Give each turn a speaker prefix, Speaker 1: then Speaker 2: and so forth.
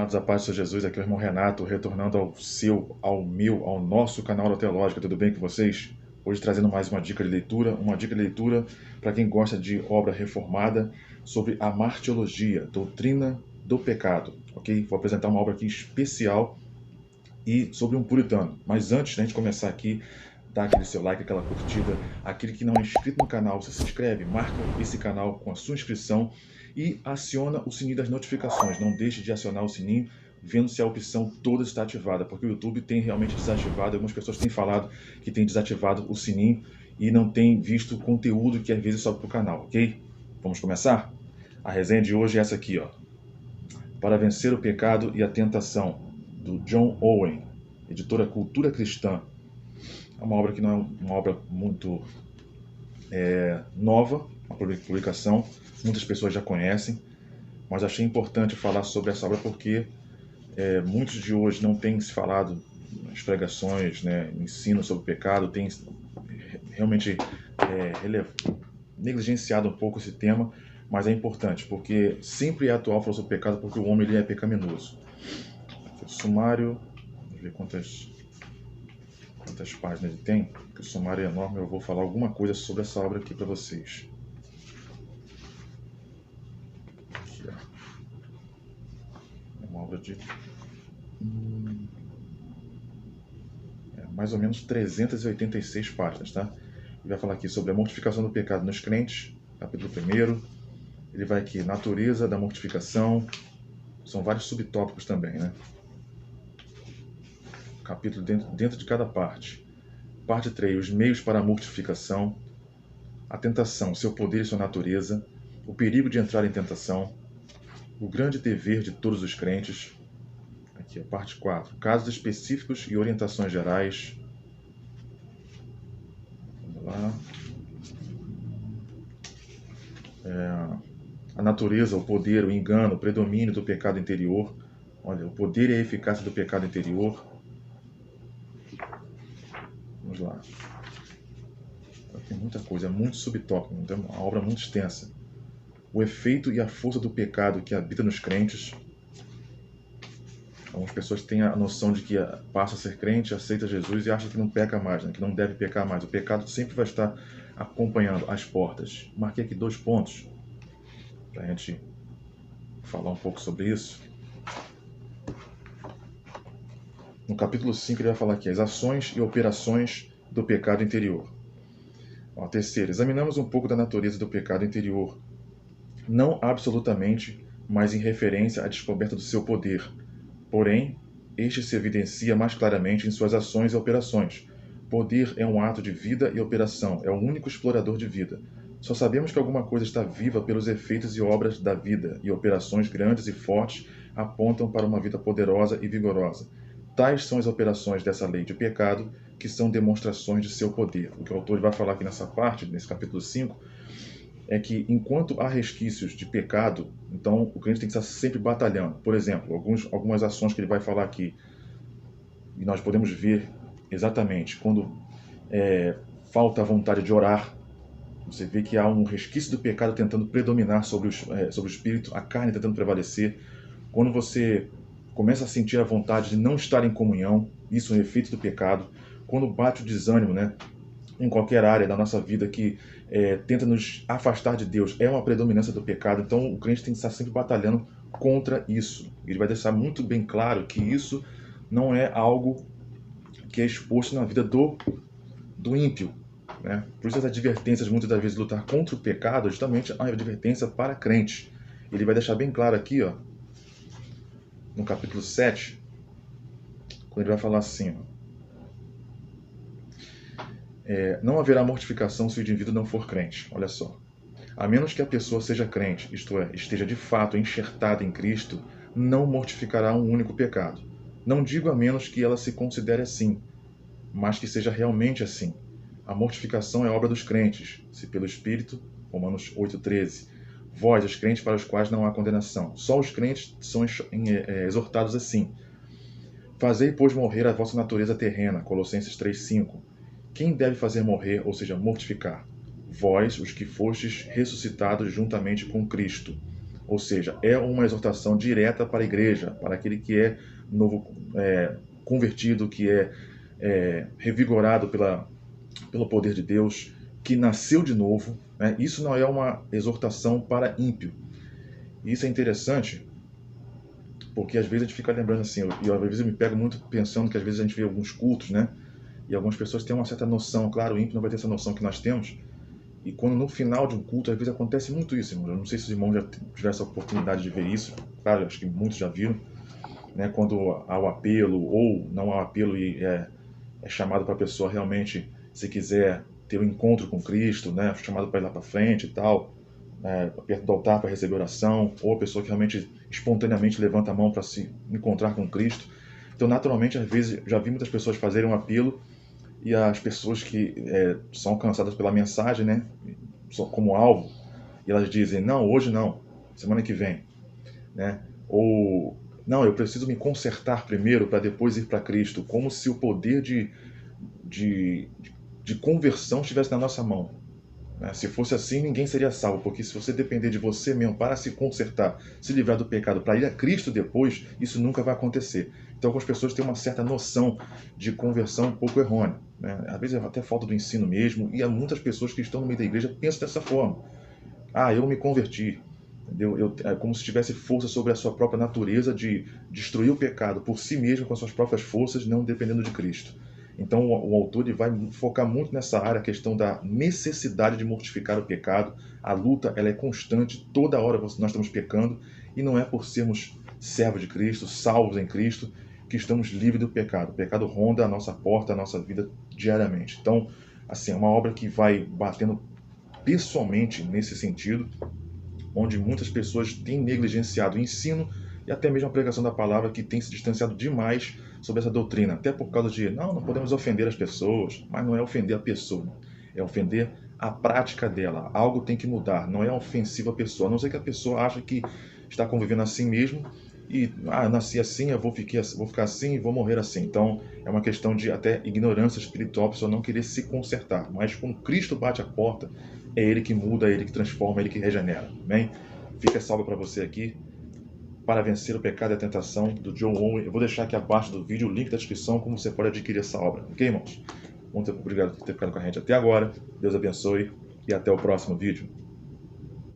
Speaker 1: Amados, a paz de Jesus, aqui é o irmão Renato, retornando ao nosso canal da Teológica. Tudo bem com vocês? Hoje trazendo mais uma dica de leitura para quem gosta de obra reformada sobre a martiologia, doutrina do pecado, ok? Vou apresentar uma obra aqui especial e sobre um puritano. Mas antes de a gente começar aqui, dá aquele seu like, aquela curtida. Aquele que não é inscrito no canal, você se inscreve, marca esse canal com a sua inscrição e aciona o sininho das notificações. Não deixe de acionar o sininho, vendo se a opção toda está ativada, porque o YouTube tem realmente desativado. Algumas pessoas têm falado que tem desativado o sininho e não tem visto o conteúdo que às vezes sobe para o canal, ok? Vamos começar? A resenha de hoje é essa aqui, ó. Para vencer o pecado e a tentação, do John Owen, editora Cultura Cristã. É uma obra que não é uma obra muito nova, uma publicação, muitas pessoas já conhecem, mas achei importante falar sobre essa obra porque muitos de hoje não têm se falado nas pregações, né, ensino sobre o pecado, tem realmente negligenciado um pouco esse tema, mas é importante, porque sempre é atual falar sobre o pecado, porque o homem ele é pecaminoso. Aqui, o sumário, vamos ver quantas páginas ele tem, porque o sumário é enorme. Eu vou falar alguma coisa sobre essa obra aqui para vocês. Aqui, ó. É uma obra de mais ou menos 386 páginas, tá? Ele vai falar aqui sobre a mortificação do pecado nos crentes, capítulo 1. Ele vai aqui, natureza da mortificação, são vários subtópicos também, né? Capítulo dentro de cada parte. Parte 3, os meios para a mortificação, a tentação, seu poder e sua natureza, o perigo de entrar em tentação, o grande dever de todos os crentes. Aqui, a parte 4, casos específicos e orientações gerais. Vamos lá. A natureza, o poder, o engano, o predomínio do pecado interior. Olha, o poder e a eficácia do pecado interior. Vamos lá. Tem muita coisa, é muito subtópico, é uma obra muito extensa. O efeito e a força do pecado que habita nos crentes. Algumas pessoas têm a noção de que passa a ser crente, aceita Jesus e acha que não peca mais, né? Que não deve pecar mais. O pecado sempre vai estar acompanhando as portas. Marquei aqui 2 pontos para a gente falar um pouco sobre isso. No capítulo 5 ele vai falar aqui as ações e operações do pecado interior. A terceira, examinamos um pouco da natureza do pecado interior. Não absolutamente, mas em referência à descoberta do seu poder. Porém, este se evidencia mais claramente em suas ações e operações. Poder é um ato de vida e operação, é o único explorador de vida. Só sabemos que alguma coisa está viva pelos efeitos e obras da vida, e operações grandes e fortes apontam para uma vida poderosa e vigorosa. Tais são as operações dessa lei de pecado, que são demonstrações de seu poder. O que o autor vai falar aqui nessa parte, nesse capítulo 5, é que enquanto há resquícios de pecado, então o crente tem que estar sempre batalhando. Por exemplo, algumas ações que ele vai falar aqui, e nós podemos ver exatamente quando falta a vontade de orar, você vê que há um resquício do pecado tentando predominar sobre o espírito, a carne tentando prevalecer. Quando você começa a sentir a vontade de não estar em comunhão, isso é um efeito do pecado. Quando bate o desânimo, né, em qualquer área da nossa vida que tenta nos afastar de Deus, é uma predominância do pecado. Então o crente tem que estar sempre batalhando contra isso. Ele vai deixar muito bem claro que isso não é algo que é exposto na vida do ímpio, né? Por isso as advertências, muitas das vezes, lutar contra o pecado, justamente é uma advertência para crente. Ele vai deixar bem claro aqui, ó, no capítulo 7, quando ele vai falar assim, ó, não haverá mortificação se o indivíduo não for crente. Olha só. A menos que a pessoa seja crente, isto é, esteja de fato enxertada em Cristo, não mortificará um único pecado. Não digo a menos que ela se considere assim, mas que seja realmente assim. A mortificação é obra dos crentes, se pelo Espírito, Romanos 8,13. Vós, os crentes para os quais não há condenação. Só os crentes são exortados assim. Fazei, pois, morrer a vossa natureza terrena, Colossenses 3,5. Quem deve fazer morrer, ou seja, mortificar? Vós, os que fostes ressuscitados juntamente com Cristo. Ou seja, é uma exortação direta para a igreja, para aquele que é novo, convertido, que é revigorado pelo poder de Deus, que nasceu de novo. Né? Isso não é uma exortação para ímpio. E isso é interessante, porque às vezes a gente fica lembrando assim, e às vezes eu me pego muito pensando que às vezes a gente vê alguns cultos, né? E algumas pessoas têm uma certa noção, claro, o ímpio não vai ter essa noção que nós temos. E quando no final de um culto, às vezes acontece muito isso, irmão. Eu não sei se os irmãos já tiveram essa oportunidade de ver isso, claro, acho que muitos já viram, né? Quando há o apelo, ou não há o apelo e é chamado para a pessoa realmente, se quiser ter um encontro com Cristo, né? Chamado para ir lá para frente e tal, perto do altar para receber oração, ou a pessoa que realmente espontaneamente levanta a mão para se encontrar com Cristo. Então, naturalmente, às vezes, já vi muitas pessoas fazerem um apelo e as pessoas que são alcançadas pela mensagem, né, como alvo, e elas dizem, não, hoje não, semana que vem, né? Ou, não, eu preciso me consertar primeiro para depois ir para Cristo, como se o poder de, de conversão estivesse na nossa mão. Né? Se fosse assim, ninguém seria salvo, porque se você depender de você mesmo para se consertar, se livrar do pecado, para ir a Cristo depois, isso nunca vai acontecer. Então, algumas pessoas têm uma certa noção de conversão um pouco errônea. Né? Às vezes é até falta do ensino mesmo, e há muitas pessoas que estão no meio da igreja pensam dessa forma. Ah, eu me converti. Entendeu? É como se tivesse força sobre a sua própria natureza de destruir o pecado por si mesmo com as suas próprias forças, não dependendo de Cristo. Então o autor ele vai focar muito nessa área, a questão da necessidade de mortificar o pecado. A luta ela é constante, toda hora nós estamos pecando, e não é por sermos servos de Cristo, salvos em Cristo, que estamos livres do pecado. O pecado ronda a nossa porta, a nossa vida diariamente. Então, assim, é uma obra que vai batendo pessoalmente nesse sentido, onde muitas pessoas têm negligenciado o ensino e até mesmo a pregação da palavra, que tem se distanciado demais sobre essa doutrina, até por causa de, não podemos ofender as pessoas, mas não é ofender a pessoa, é ofender a prática dela. Algo tem que mudar, não é ofensivo à pessoa, a não ser que a pessoa ache que está convivendo assim mesmo e, nasci assim, eu vou ficar assim e vou morrer assim. Então, é uma questão de até ignorância espiritual, a pessoa não querer se consertar. Mas quando Cristo bate a porta, é Ele que muda, é Ele que transforma, é Ele que regenera. Amém? Fica salva para você aqui, Para Vencer o Pecado e a Tentação, do John Owen. Eu vou deixar aqui abaixo do vídeo o link da descrição, como você pode adquirir essa obra. Ok, irmãos? Muito obrigado por ter ficado com a gente até agora. Deus abençoe e até o próximo vídeo.